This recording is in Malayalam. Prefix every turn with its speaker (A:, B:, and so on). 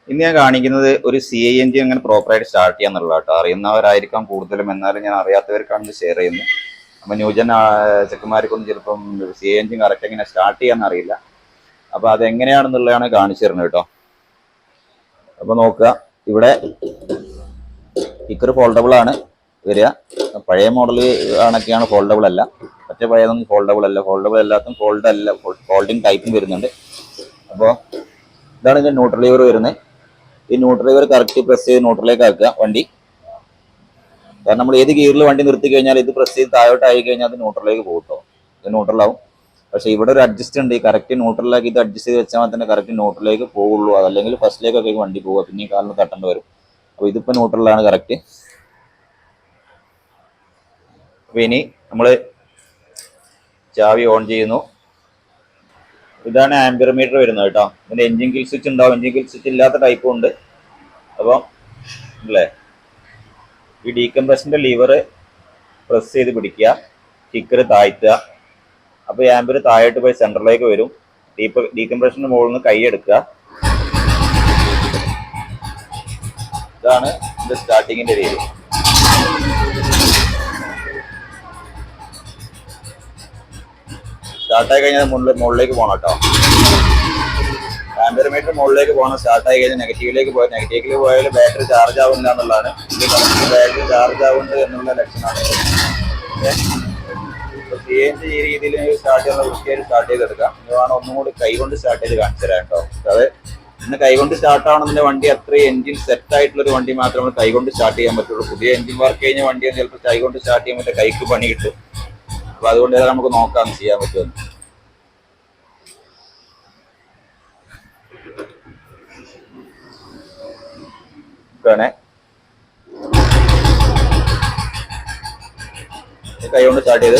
A: ഇന്ന് ഞാൻ കാണിക്കുന്നത് ഒരു CNG എങ്ങനെ പ്രോപ്പറായിട്ട് സ്റ്റാർട്ട് ചെയ്യാന്നുള്ളത് കേട്ടോ. അറിയുന്നവരായിരിക്കാം കൂടുതലും, എന്നാലും ഞാൻ അറിയാത്തവർക്കാണ് ഷെയർ ചെയ്യുന്നത്. അപ്പം ന്യൂജൻ ചെക്കന്മാർക്കൊന്നും ചിലപ്പം CNG കറക്റ്റ് എങ്ങനെ സ്റ്റാർട്ട് ചെയ്യാന്ന് അറിയില്ല. അപ്പം അതെങ്ങനെയാണെന്നുള്ളതാണ് കാണിച്ചു തരുന്നത് കേട്ടോ. അപ്പം നോക്കുക, ഇവിടെ കിക്കർ ഫോൾഡബിൾ ആണ് വരിക. പഴയ മോഡൽ ആണൊക്കെയാണ് ഫോൾഡബിൾ അല്ല, മറ്റേ പഴയതൊന്നും ഫോൾഡബിൾ അല്ല. ഫോൾഡബിൾ അല്ലാത്തും ഫോൾഡിങ് ടൈപ്പും വരുന്നുണ്ട്. അപ്പോൾ ഇതാണ് ഇതിൻ്റെ ന്യൂട്രൽ ലിവർ വരുന്നത്. ഈ ന്യൂട്രൽ ലിവർ കറക്റ്റ് പ്രസ് ചെയ്ത് ന്യൂട്രലിലേക്ക് ആക്കുക വണ്ടി. കാരണം നമ്മൾ ഏത് ഗിയറിൽ വണ്ടി നിർത്തി കഴിഞ്ഞാൽ ഇത് പ്രസ് ചെയ്ത് താഴോട്ടായി കഴിഞ്ഞാൽ അത് ന്യൂട്രലിലേക്ക് പോകും കേട്ടോ. ഇത് ന്യൂട്രലാവും. പക്ഷേ ഇവിടെ ഒരു അഡ്ജസ്റ്റ് ഉണ്ട്. ഈ കറക്റ്റ് ന്യൂട്രലിലേക്ക് ഇത് അഡ്ജസ്റ്റ് ചെയ്ത് വെച്ചാൽ തന്നെ കറക്റ്റ് ന്യൂട്രലിലേക്ക് പോകുള്ളൂ. അതല്ലെങ്കിൽ ഫസ്റ്റിലേക്കൊക്കെ വണ്ടി പോകുക, പിന്നെ ഈ കാലിന് തട്ടേണ്ടി വരും. അപ്പോൾ ഇതിപ്പോൾ ന്യൂട്രലാണ് കറക്റ്റ്. അപ്പോൾ ഇനി നമ്മൾ ചാവി ഓൺ ചെയ്യുന്നു. ഇതാണ് ആംപിയർ മീറ്റർ വരുന്നത് കേട്ടോ. ഇതിൻ്റെ എൻജിൻ കിൽ സ്വിച്ച് ഉണ്ടാവും, എൻജിൻ കിൽ സ്വിച്ച് ഇല്ലാത്ത ടൈപ്പും ഉണ്ട്. അപ്പോൾ അല്ലേ, ഈ ഡീകംപ്രഷൻ്റെ ലിവർ പ്രസ് ചെയ്ത് പിടിക്കുക, കിക്കർ താഴ്ത്തുക. അപ്പോൾ ഈ ആംപിയർ താഴോട്ട് പോയി സെൻറ്ററിലേക്ക് വരും. ഡീകംപ്രഷൻ്റെ മുകളിൽ നിന്ന് കൈ എടുക്കുക. ഇതാണ് ഇതിൻ്റെ സ്റ്റാർട്ടിങ്ങിൻ്റെ രീതി. സ്റ്റാർട്ടായി കഴിഞ്ഞാൽ മുകളിലേക്ക് പോകണം കേട്ടോ. ആംപിയർ മീറ്റർ മുകളിലേക്ക് പോകണം. സ്റ്റാർട്ടായി കഴിഞ്ഞാൽ നെഗറ്റീവിലേക്ക് പോയാൽ ബാറ്ററി ചാർജ് ആവുന്നില്ല എന്നുള്ളതാണ്. ഇത് ബാറ്ററി ചാർജ് ആവുന്നുണ്ട് എന്നുള്ള ലക്ഷണമാണ്. CNG ഈ രീതിയിൽ സ്റ്റാർട്ട് ചെയ്യുന്ന വൃത്തിയായിട്ട് സ്റ്റാർട്ട് ചെയ്തെടുക്കാം. ഇതാണ് ഒന്നും കൂടി കൈകൊണ്ട് സ്റ്റാർട്ട് ചെയ്ത് കാണിച്ചു തരാം കേട്ടോ. അത് ഇന്ന് കൈകൊണ്ട് സ്റ്റാർട്ട് ആവണമെന്നില്ല. വണ്ടി അത്രയും എഞ്ചിൻ സെറ്റ് ആയിട്ടുള്ളൊരു വണ്ടി മാത്രമേ നമ്മൾ കൈകൊണ്ട് സ്റ്റാർട്ട് ചെയ്യാൻ പറ്റുള്ളൂ. പുതിയ എഞ്ചിൻ വർക്ക് കഴിഞ്ഞ വണ്ടിയാണ് ചിലപ്പോൾ കൈകൊണ്ട് സ്റ്റാർട്ട് ചെയ്യാൻ പറ്റുക, കൈക്ക് പണി കിട്ടും. അപ്പൊ അതുകൊണ്ട് നമുക്ക് നോക്കാം ചെയ്യാൻ പറ്റുമെന്ന്. കൈ കൊണ്ട് സ്റ്റാർട്ട് ചെയ്ത്